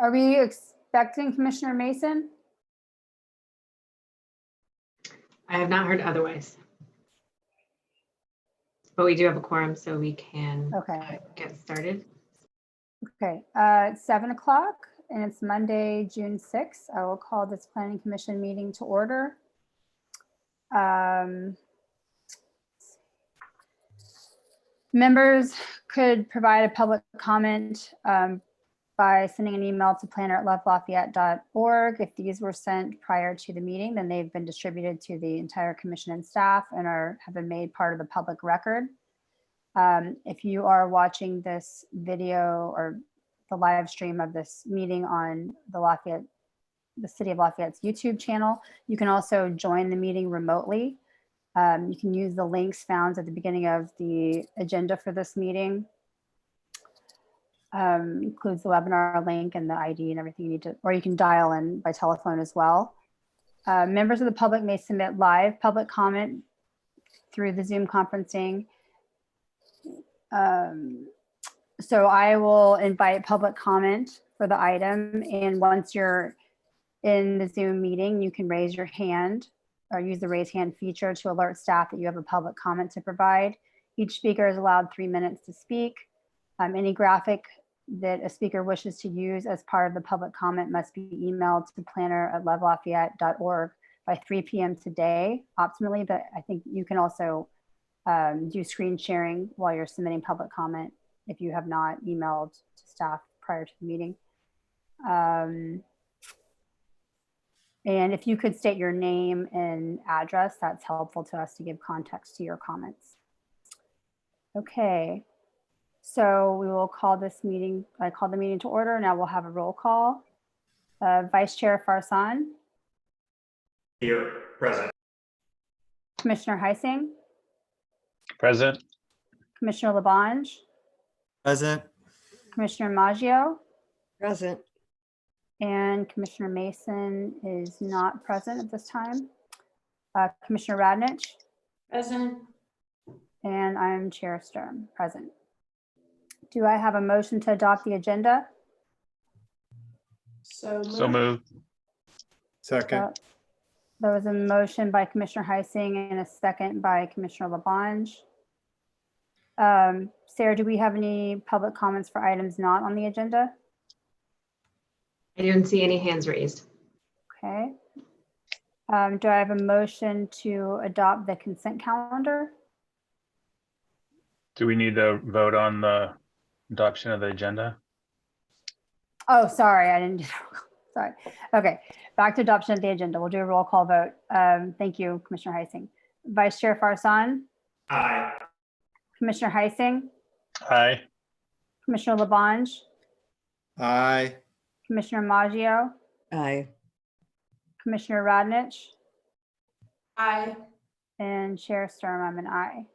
Are we expecting Commissioner Mason? I have not heard otherwise. But we do have a quorum, so we can get started. Okay, it's 7 o'clock and it's Monday, June 6th. I will call this Planning Commission meeting to order. Members could provide a public comment by sending an email to planner@lovelafayette.org. If these were sent prior to the meeting, then they've been distributed to the entire commission and staff and have been made part of the public record. If you are watching this video or the live stream of this meeting on the City of Lafayette's YouTube channel, you can also join the meeting remotely. You can use the links found at the beginning of the agenda for this meeting. Includes the webinar link and the ID and everything you need to, or you can dial in by telephone as well. Members of the public may submit live public comment through the Zoom conferencing. So I will invite public comment for the item, and once you're in the Zoom meeting, you can raise your hand or use the raise hand feature to alert staff that you have a public comment to provide. Each speaker is allowed 3 minutes to speak. Any graphic that a speaker wishes to use as part of the public comment must be emailed to planner@lovelafayette.org by 3 p.m. today, optimally, but I think you can also do screen sharing while you're submitting public comment if you have not emailed to staff prior to the meeting. And if you could state your name and address, that's helpful to us to give context to your comments. Okay, so we will call this meeting, I call the meeting to order. Now we'll have a roll call. Vice Chair Farsan. Here, present. Commissioner Heising. Present. Commissioner Labange. Present. Commissioner Maggio. Present. And Commissioner Mason is not present at this time. Commissioner Radnich. Present. And I'm Chair Sturm, present. Do I have a motion to adopt the agenda? So moved. Second. There was a motion by Commissioner Heising and a second by Commissioner Labange. Sarah, do we have any public comments for items not on the agenda? I didn't see any hands raised. Okay. Do I have a motion to adopt the consent calendar? Do we need to vote on the adoption of the agenda? Oh, sorry, I didn't do sorry. Okay, back to adoption of the agenda. We'll do a roll call vote. Thank you, Commissioner Heising. Vice Chair Farsan. Aye. Commissioner Heising. Aye. Commissioner Labange. Aye. Commissioner Maggio. Aye. Commissioner Radnich. Aye. And Chair Sturm, I'm an aye.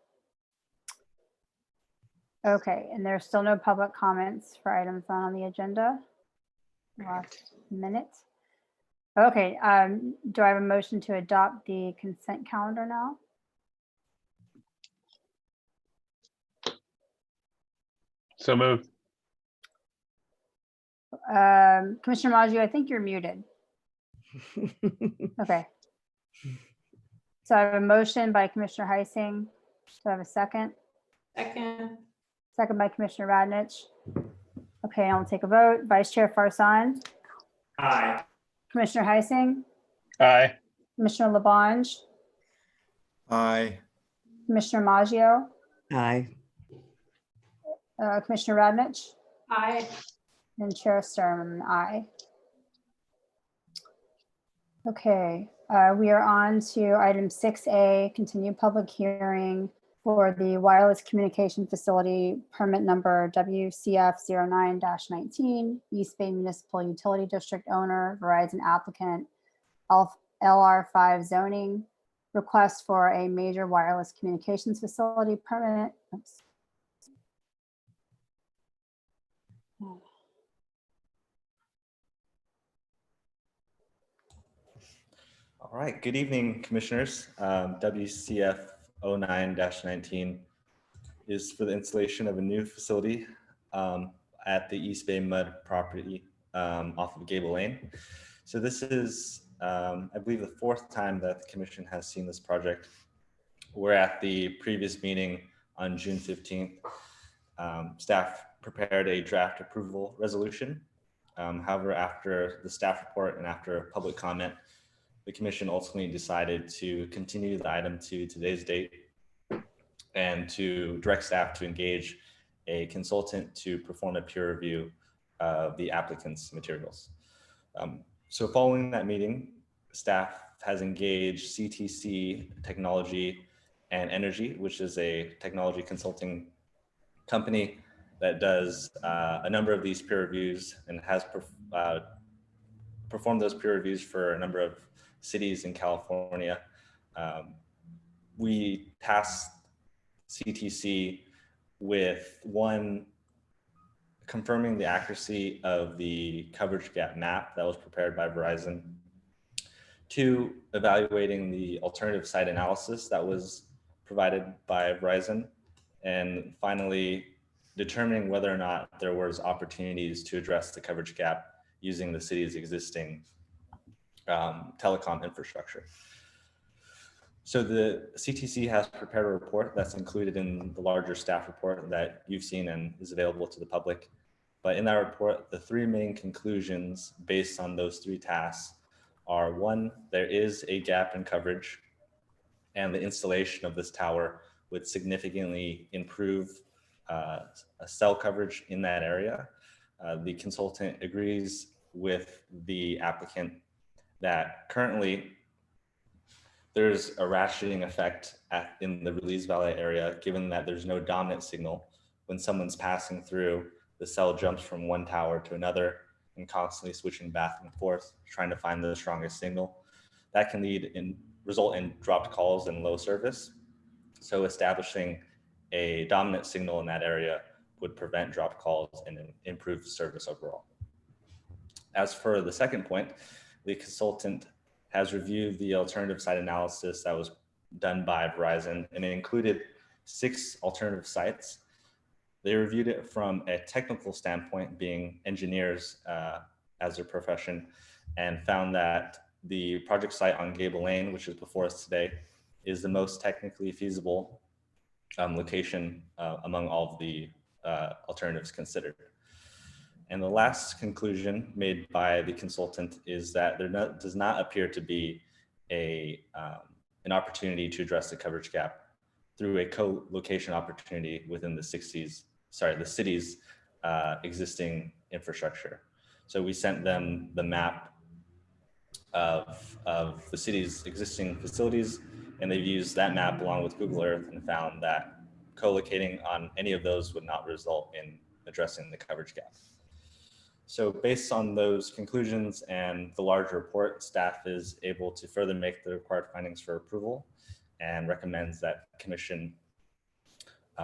Okay, and there's still no public comments for items not on the agenda. Last minute. Okay, do I have a motion to adopt the consent calendar now? So moved. Commissioner Maggio, I think you're muted. Okay. So I have a motion by Commissioner Heising. Do I have a second? Second. Second by Commissioner Radnich. Okay, I'll take a vote. Vice Chair Farsan. Aye. Commissioner Heising. Aye. Commissioner Labange. Aye. Commissioner Maggio. Aye. Commissioner Radnich. Aye. And Chair Sturm, aye. Okay, we are on to item 6A, continued public hearing for the wireless communication facility permit number WCF 09-19, East Bay Municipal Utility District owner, Verizon applicant, LR5 zoning, request for a major wireless communications facility permit. Oops. All right, good evening, commissioners. WCF 09-19 is for the installation of a new facility at the East Bay Mud property off of Gable Lane. So this is, I believe, the fourth time that the commission has seen this project. We're at the previous meeting on June 15th. Staff prepared a draft approval resolution. However, after the staff report and after public comment, the commission ultimately decided to continue the item to today's date and to direct staff to engage a consultant to perform a peer review of the applicant's materials. So following that meeting, staff has engaged CTC Technology and Energy, which is a technology consulting company that does a number of these peer reviews and has performed those peer reviews for a number of cities in California. We tasked CTC with one, confirming the accuracy of the coverage gap map that was prepared by Verizon, two, evaluating the alternative site analysis that was provided by Verizon, and finally, determining whether or not there was opportunities to address the coverage gap using the city's existing telecom infrastructure. So the CTC has prepared a report that's included in the larger staff report that you've seen and is available to the public. But in that report, the three main conclusions based on those three tasks are: one, there is a gap in coverage, and the installation of this tower would significantly improve cell coverage in that area. The consultant agrees with the applicant that currently there's a ratcheting effect in the Release Valley area, given that there's no dominant signal. When someone's passing through, the cell jumps from one tower to another and constantly switching back and forth, trying to find the strongest signal. That can result in dropped calls and low service. So establishing a dominant signal in that area would prevent dropped calls and improve service overall. As for the second point, the consultant has reviewed the alternative site analysis that was done by Verizon, and it included 6 alternative sites. They reviewed it from a technical standpoint, being engineers as their profession, and found that the project site on Gable Lane, which is before us today, is the most technically feasible location among all of the alternatives considered. And the last conclusion made by the consultant is that there does not appear to be an opportunity to address the coverage gap through a co-location opportunity within the city's existing infrastructure. So we sent them the map of the city's existing facilities, and they've used that map along with Google Earth and found that co-locating on any of those would not result in addressing the coverage gap. So based on those conclusions and the larger report, staff is able to further make the required findings for approval and recommends that commission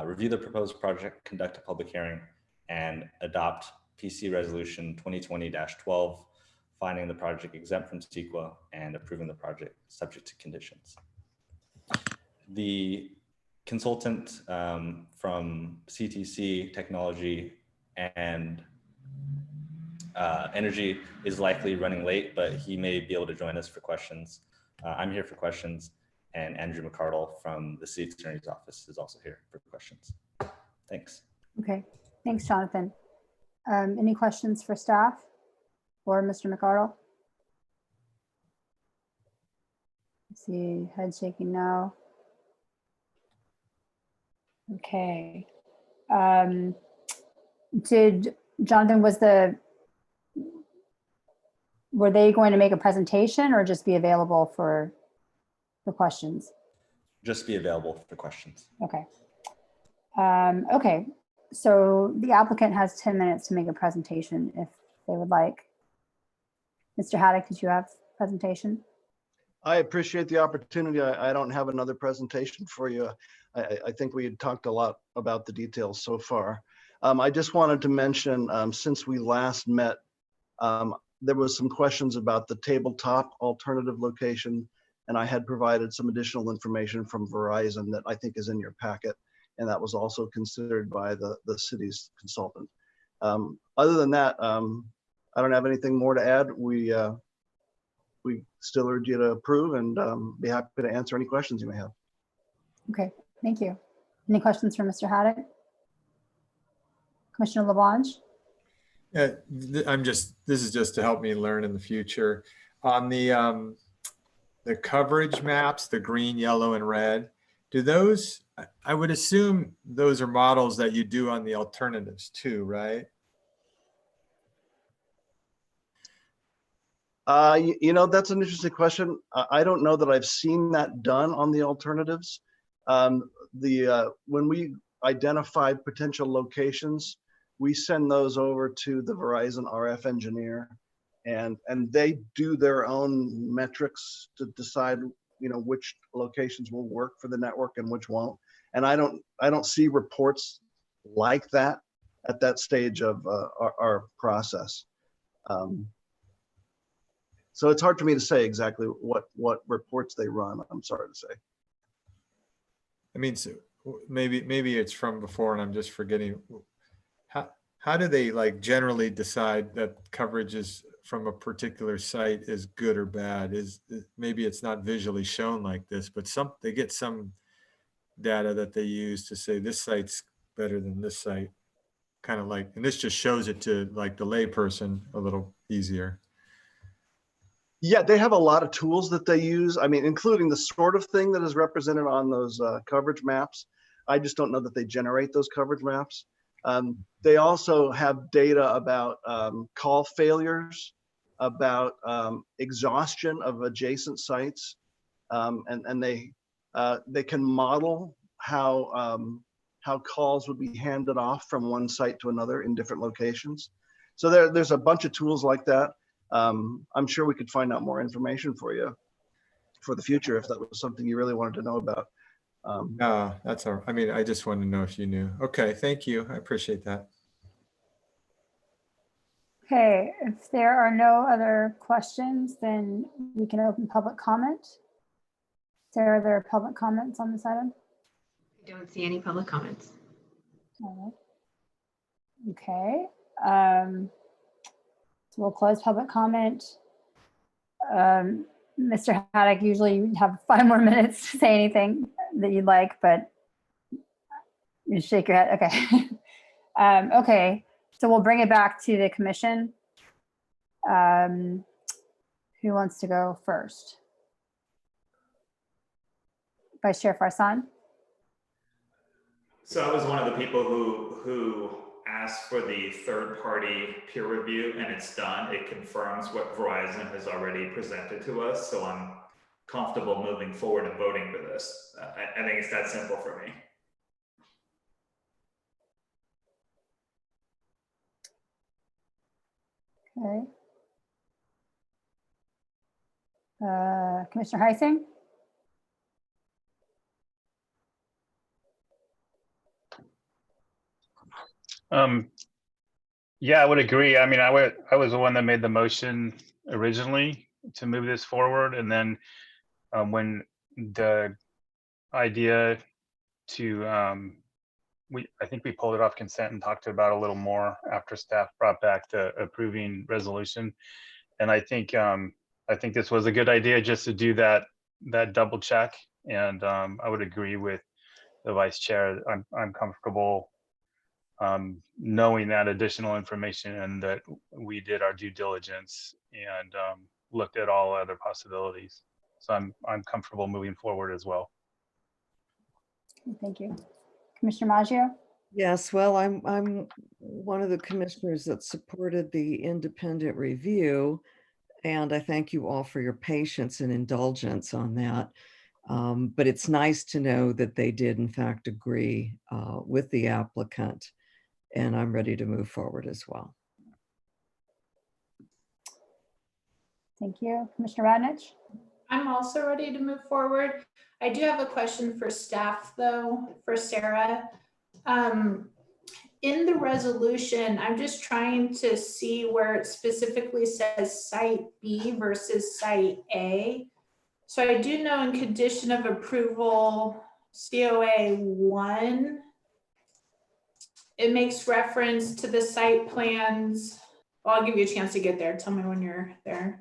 review the proposed project, conduct a public hearing, and adopt PC Resolution 2020-12, finding the project exempt from CEQA and approving the project subject to conditions. The consultant from CTC Technology and Energy is likely running late, but he may be able to join us for questions. I'm here for questions, and Andrew McCardle from the City Attorney's Office is also here for questions. Thanks. Okay, thanks, Jonathan. Any questions for staff or Mr. McCardle? I see head shaking no. Okay. Did Jonathan, were they going to make a presentation or just be available for questions? Just be available for questions. Okay. Okay. So the applicant has 10 minutes to make a presentation if they would like. Mr. Haddock, did you have a presentation? I appreciate the opportunity. I don't have another presentation for you. I think we had talked a lot about the details so far. I just wanted to mention, since we last met, there was some questions about the tabletop alternative location, and I had provided some additional information from Verizon that I think is in your packet, and that was also considered by the city's consultant. Other than that, I don't have anything more to add. We still urge you to approve and be happy to answer any questions you may have. Okay, thank you. Any questions for Mr. Haddock? Commissioner Labange? Yeah, this is just to help me learn in the future. On the coverage maps, the green, yellow, and red, do those, I would assume those are models that you do on the alternatives too, right? That's an interesting question. I don't know that I've seen that done on the alternatives. When we identify potential locations, we send those over to the Verizon RF engineer, and they do their own metrics to decide, which locations will work for the network and which won't. And I don't see reports like that at that stage of our process. So it's hard for me to say exactly what reports they run. I'm sorry to say. I mean, so maybe it's from before and I'm just forgetting. How do they like generally decide that coverage is from a particular site is good or bad? Maybe it's not visually shown like this, but they get some data that they use to say this site's better than this site, kind of like, and this just shows it to like the layperson a little easier. Yeah, they have a lot of tools that they use. I mean, including the sort of thing that is represented on those coverage maps. I just don't know that they generate those coverage maps. They also have data about call failures, about exhaustion of adjacent sites, and they can model how calls would be handed off from one site to another in different locations. So there's a bunch of tools like that. I'm sure we could find out more information for you for the future if that was something you really wanted to know about. No, that's all. I mean, I just wanted to know if you knew. Okay, thank you. I appreciate that. Okay, if there are no other questions, then we can open public comment. Sarah, are there public comments on this item? I don't see any public comments. All right. Okay. So we'll close public comment. Mr. Haddock, usually you have 5 more minutes to say anything that you'd like, but you shake your head. Okay. Okay. So we'll bring it back to the commission. Who wants to go first? Vice Chair Farsan? So I was one of the people who asked for the third-party peer review, and it's done. It confirms what Verizon has already presented to us. So I'm comfortable moving forward and voting for this. I think it's that simple for me. Okay. Commissioner Heising? Yeah, I would agree. I mean, I was the one that made the motion originally to move this forward, and then when the idea to I think we pulled it off consent and talked about it a little more after staff brought back the approving resolution, and I think this was a good idea just to do that double check, and I would agree with the vice chair. I'm comfortable knowing that additional information and that we did our due diligence and looked at all other possibilities. So I'm comfortable moving forward as well. Thank you. Commissioner Maggio? Yes, well, I'm one of the commissioners that supported the independent review, and I thank you all for your patience and indulgence on that. But it's nice to know that they did in fact agree with the applicant, and I'm ready to move forward as well. Thank you. Commissioner Radnich? I'm also ready to move forward. I do have a question for staff though, for Sarah. In the resolution, I'm just trying to see where it specifically says site B versus site A. So I do know in condition of approval, COA 1, it makes reference to the site plans Well, I'll give you a chance to get there. Tell me when you're there.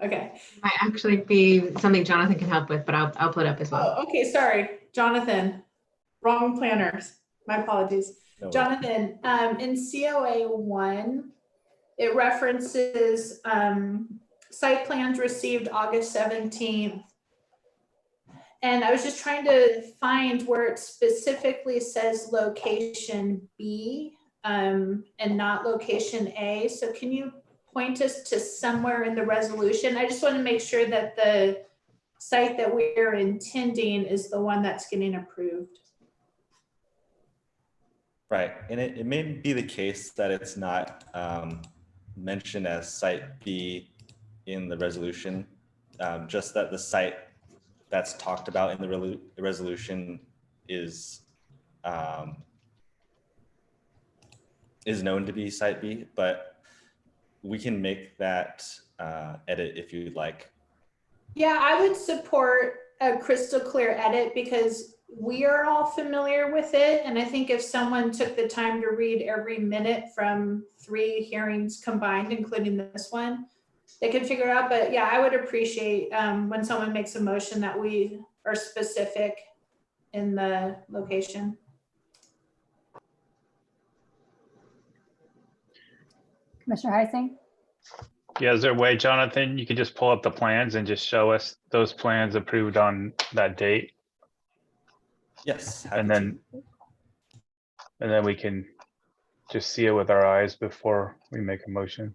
Okay. Might actually be something Jonathan can help with, but I'll put up as well. Oh, okay, sorry, Jonathan. Wrong planners. My apologies. No worries. Jonathan, in COA 1, it references site plans received August 17th. And I was just trying to find where it specifically says location B and not location A. So can you point us to somewhere in the resolution? I just want to make sure that the site that we're intending is the one that's getting approved. Right, and it may be the case that it's not mentioned as site B in the resolution, just that the site that's talked about in the resolution is known to be site B, but we can make that edit if you'd like. Yeah, I would support a crystal clear edit because we are all familiar with it. And I think if someone took the time to read every minute from 3 hearings combined, including this one, they could figure it out. But yeah, I would appreciate when someone makes a motion that we are specific in the location. Commissioner Heising? Yeah, is there a way, Jonathan, you could just pull up the plans and just show us those plans approved on that date? Yes. And then we can just see it with our eyes before we make a motion.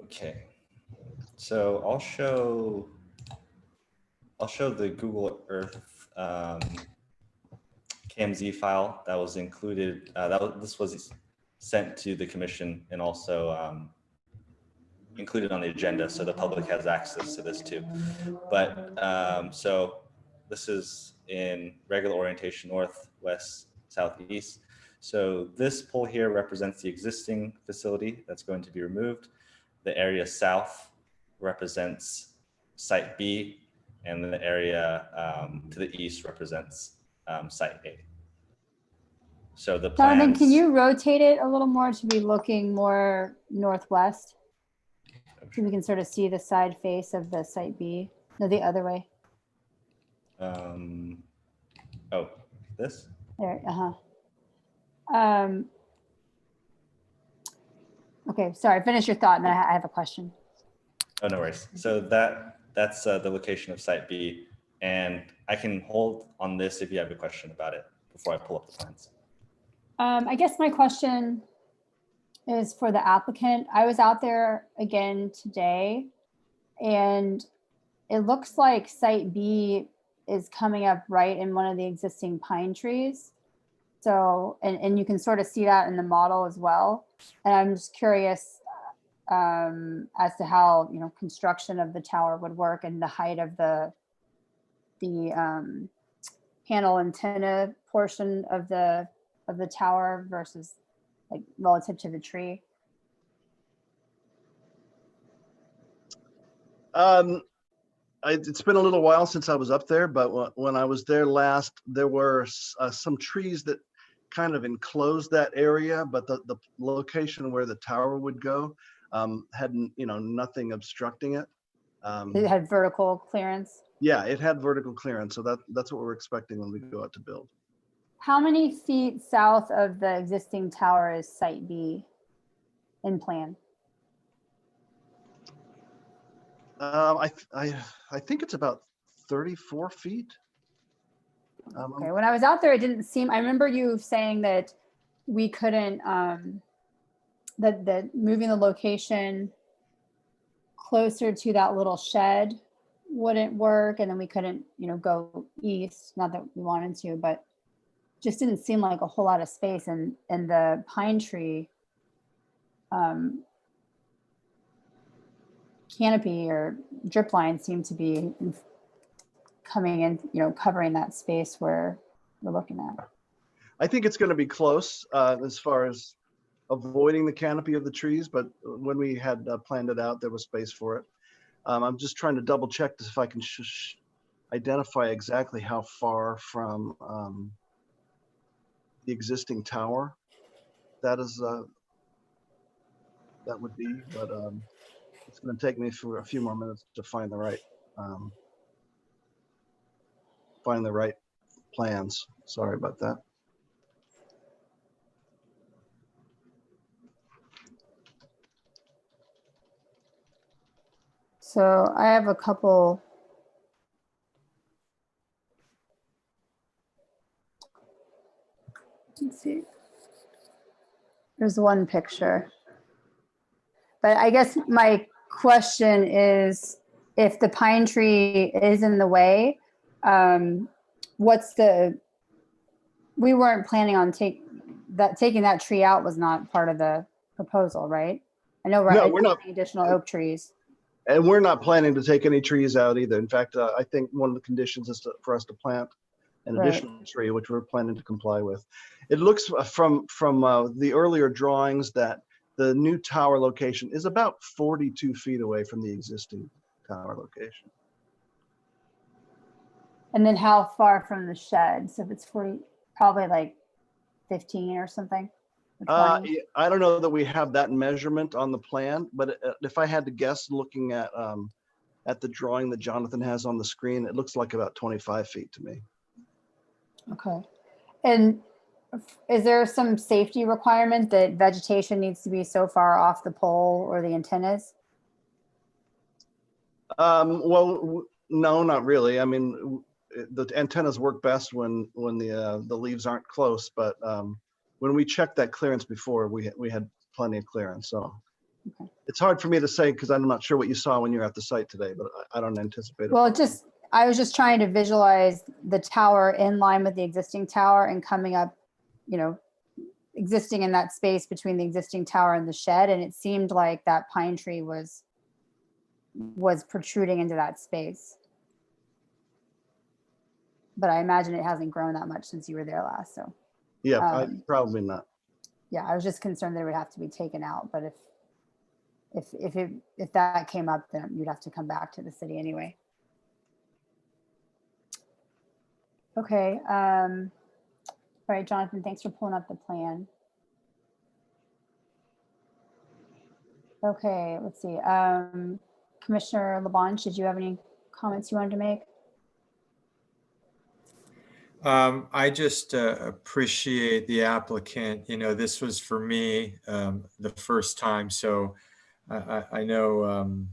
Okay, so I'll show the Google Earth KMZ file that was included. This was sent to the commission and also included on the agenda, so the public has access to this too. But so this is in regular orientation, north, west, southeast. So this pole here represents the existing facility that's going to be removed. The area south represents site B, and the area to the east represents site A. So the plans. Jonathan, can you rotate it a little more to be looking more northwest? So we can sort of see the side face of the site B. No, the other way. Oh, this? There, okay, sorry, finish your thought and then I have a question. Oh, no worries. So that's the location of site B, and I can hold on this if you have a question about it before I pull up the plans. I guess my question is for the applicant. I was out there again today and it looks like site B is coming up right in one of the existing pine trees. So, and you can sort of see that in the model as well. And I'm just curious as to how, you know, construction of the tower would work and the height of the panel antenna portion of the tower versus like relative to the tree. It's been a little while since I was up there, but when I was there last, there were some trees that kind of enclosed that area, but the location where the tower would go had, you know, nothing obstructing it. It had vertical clearance. Yeah, it had vertical clearance, so that's what we're expecting when we go out to build. How many feet south of the existing tower is site B in plan? I think it's about 34 feet. Okay, when I was out there, it didn't seem, I remember you saying that we couldn't, that moving the location closer to that little shed wouldn't work. And then we couldn't, you know, go east, not that we wanted to, but just didn't seem like a whole lot of space. And the pine tree canopy or drip line seemed to be coming in, covering that space where we're looking at. I think it's going to be close as far as avoiding the canopy of the trees, but when we had planned it out, there was space for it. I'm just trying to double check this if I can identify exactly how far from the existing tower that is that would be, but it's going to take me for a few more minutes to find the right plans. Sorry about that. So I have a couple. Let's see. There's one picture. But I guess my question is, if the pine tree is in the way, we weren't planning on taking that tree out was not part of the proposal, right? I know we're not additional oak trees. And we're not planning to take any trees out either. In fact, I think one of the conditions is for us to plant an additional tree, which we're planning to comply with. It looks from the earlier drawings that the new tower location is about 42 feet away from the existing tower location. And then how far from the shed? So if it's 40, probably like 15 or something. Or 20? I don't know that we have that measurement on the plan, but if I had to guess, looking at the drawing that Jonathan has on the screen, it looks like about 25 feet to me. Okay. And is there some safety requirement that vegetation needs to be so far off the pole or the antennas? Well, no, not really. I mean, the antennas work best when the leaves aren't close, but when we checked that clearance before, we had plenty of clearance. So okay. It's hard for me to say because I'm not sure what you saw when you were at the site today, but I don't anticipate it. Well, I was just trying to visualize the tower in line with the existing tower and coming up, existing in that space between the existing tower and the shed. And it seemed like that pine tree was protruding into that space. But I imagine it hasn't grown that much since you were there last, so. Yeah, probably not. Yeah, I was just concerned that it would have to be taken out, but if that came up, then you'd have to come back to the city anyway. Okay. All right, Jonathan, thanks for pulling up the plan. Okay, let's see. Commissioner LeBlanc, did you have any comments you wanted to make? I just appreciate the applicant. This was for me the first time, so I know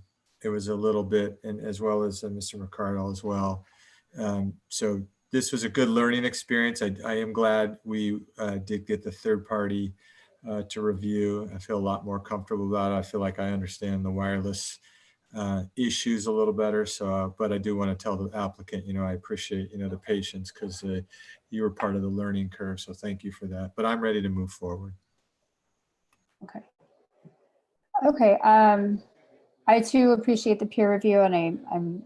it was a little bit, and as well as Mr. McCardle as well. So this was a good learning experience. I am glad we did get the third party to review. I feel a lot more comfortable about it. I feel like I understand the wireless issues a little better. So, but I do want to tell the applicant, I appreciate, the patience because you were part of the learning curve. So thank you for that. But I'm ready to move forward. Okay. Okay. I too appreciate the peer review, and I'm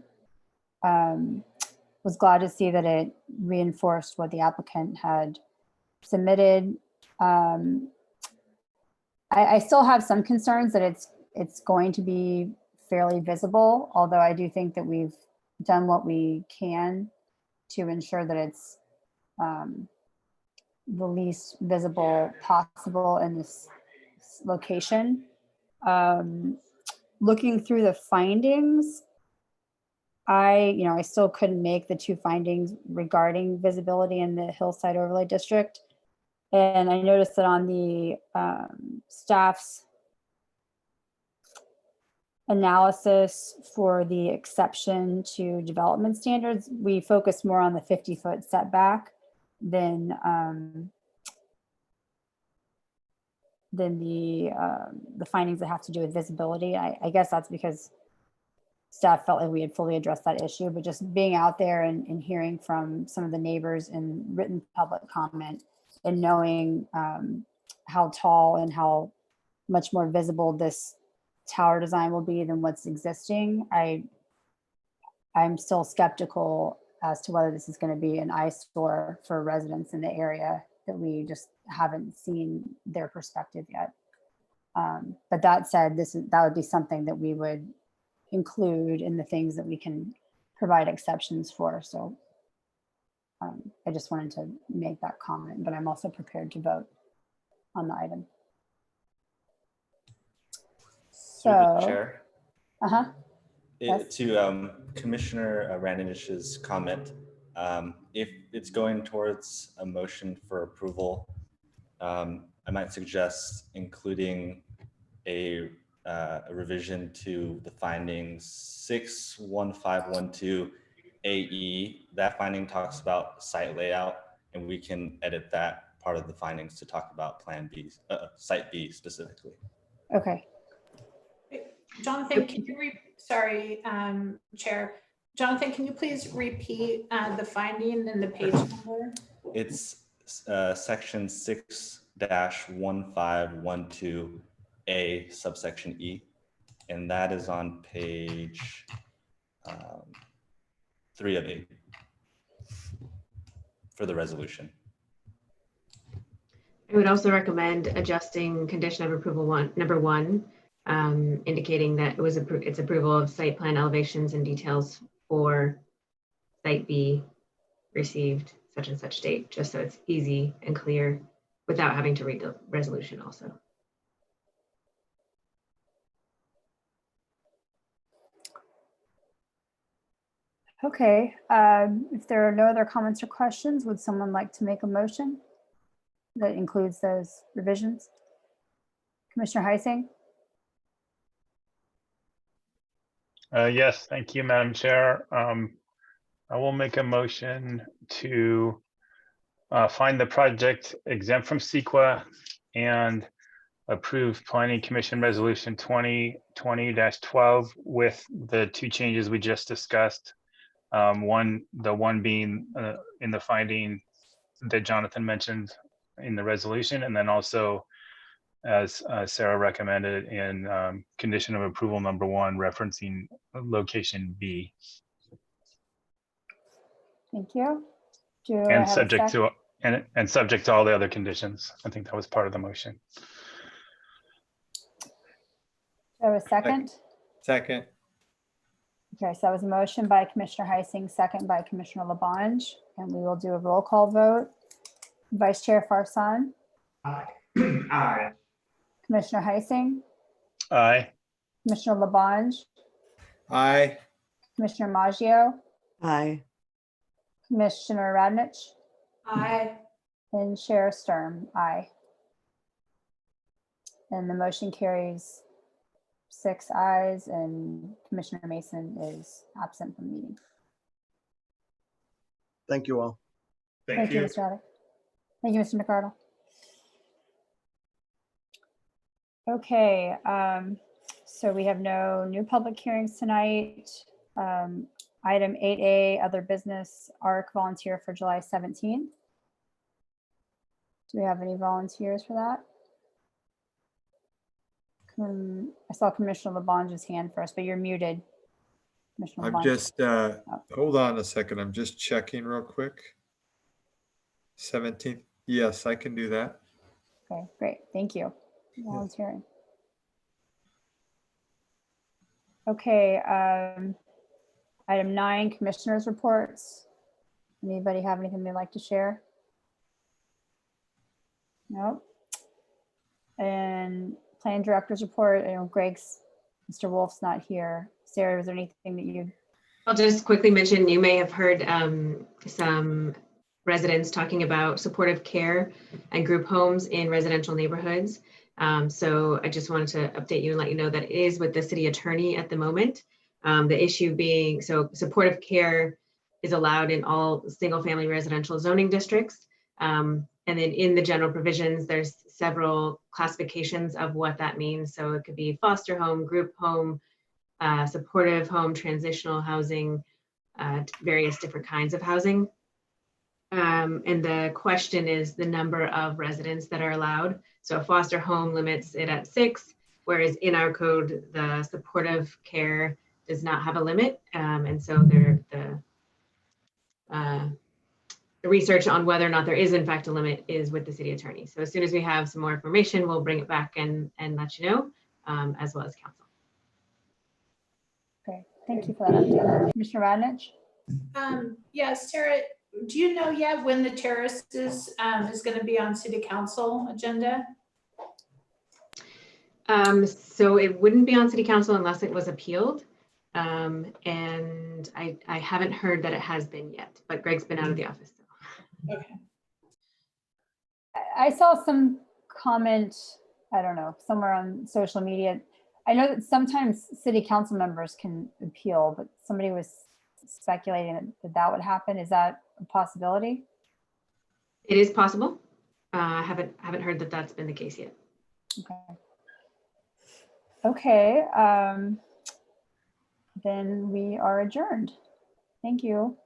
was glad to see that it reinforced what the applicant had submitted. I still have some concerns that it's going to be fairly visible, although I do think that we've done what we can to ensure that it's the least visible possible in this location. Looking through the findings, I still couldn't make the two findings regarding visibility in the Hillside Overlay District. And I noticed that on the staff's analysis for the exception to development standards, we focus more on the 50-foot setback than the findings that have to do with visibility. I guess that's because staff felt like we had fully addressed that issue, but just being out there and hearing from some of the neighbors and written public comment and knowing how tall and how much more visible this tower design will be than what's existing, I'm still skeptical as to whether this is going to be an eyesore for residents in the area, that we just haven't seen their perspective yet. But that said, that would be something that we would include in the things that we can provide exceptions for. So I just wanted to make that comment, but I'm also prepared to vote on the item. Through the So, chair. Yes. To Commissioner Randich's comment, if it's going towards a motion for approval, I might suggest including a revision to the findings 61512 AE. That finding talks about site layout, and we can edit that part of the findings to talk about Plan B, Site B specifically. Okay. Jonathan, can you sorry, Chair. Jonathan, can you please repeat the finding and the page number? It's section 6-1512A subsection E, and that is on page 3 of 8 for the resolution. I would also recommend adjusting condition of approval number one, indicating that it's approval of site plan elevations and details for site B received such and such date, just so it's easy and clear without having to read the resolution also. Okay, if there are no other comments or questions, would someone like to make a motion that includes those revisions? Commissioner Heising? Yes, thank you, Madam Chair. I will make a motion to find the project exempt from CEQA and approve Planning Commission Resolution 2020-12 with the two changes we just discussed. The one being in the finding that Jonathan mentioned in the resolution, and then also as Sarah recommended in condition of approval number 1, referencing location B. Thank you. And subject to all the other conditions. I think that was part of the motion. Do I have a second? Second. Okay, so that was a motion by Commissioner Heising, second by Commissioner Labange, and we will do a roll call vote. Vice Chair Farsan. Aye. Aye. Commissioner Heising. Aye. Commissioner Labange. Aye. Commissioner Maggio. Aye. Commissioner Radnich. Aye. And Chair Sturm. Aye. And the motion carries 6 ayes, and Commissioner Mason is absent from the meeting. Thank you all. Thank you. Mr. Adler. Thank you, Mr. McArdle. Okay, so we have no new public hearings tonight. Item 8A, other business, ARC volunteer for July 17th. Do we have any volunteers for that? I saw Commissioner Labange's hand first, but you're muted. Commissioner I'm Labange. just, hold on a second. I'm just checking real quick. 17th. Yes, I can do that. Okay, great. Thank you. Volunteering. Okay, item 9, commissioners reports. Anybody have anything they'd like to share? Nope. And plan director's report, I know Mr. Wolf's not here. Sarah, is there anything that you? I'll just quickly mention, you may have heard some residents talking about supportive care and group homes in residential neighborhoods. So I just wanted to update you and let you know that it is with the city attorney at the moment. The issue being, so supportive care is allowed in all single family residential zoning districts. And then in the general provisions, there's several classifications of what that means. So it could be foster home, group home, supportive home, transitional housing, various different kinds of housing. And the question is the number of residents that are allowed. So foster home limits it at 6, whereas in our code, the supportive care does not have a limit. And so the the research on whether or not there is in fact a limit is with the city attorney. So as soon as we have some more information, we'll bring it back and let you know, as well as council. Okay, thank you for that update. Commissioner Radnich? Yeah, Sarah, do you know yet when the terraces is going to be on city council agenda? So it wouldn't be on city council unless it was appealed. And I haven't heard that it has been yet, but Greg's been out of the office. So. Okay. I saw some comment, I don't know, somewhere on social media. I know that sometimes city council members can appeal, but somebody was speculating that that would happen. Is that a possibility? It is possible. I haven't heard that that's been the case yet. Okay. Okay. Then we are adjourned. Thank you.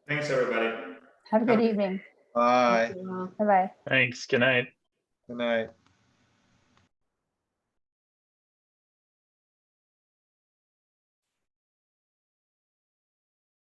Thanks, everybody. Have a good evening. Bye. Thank you all. Bye-bye. Thanks. Good night. Good night.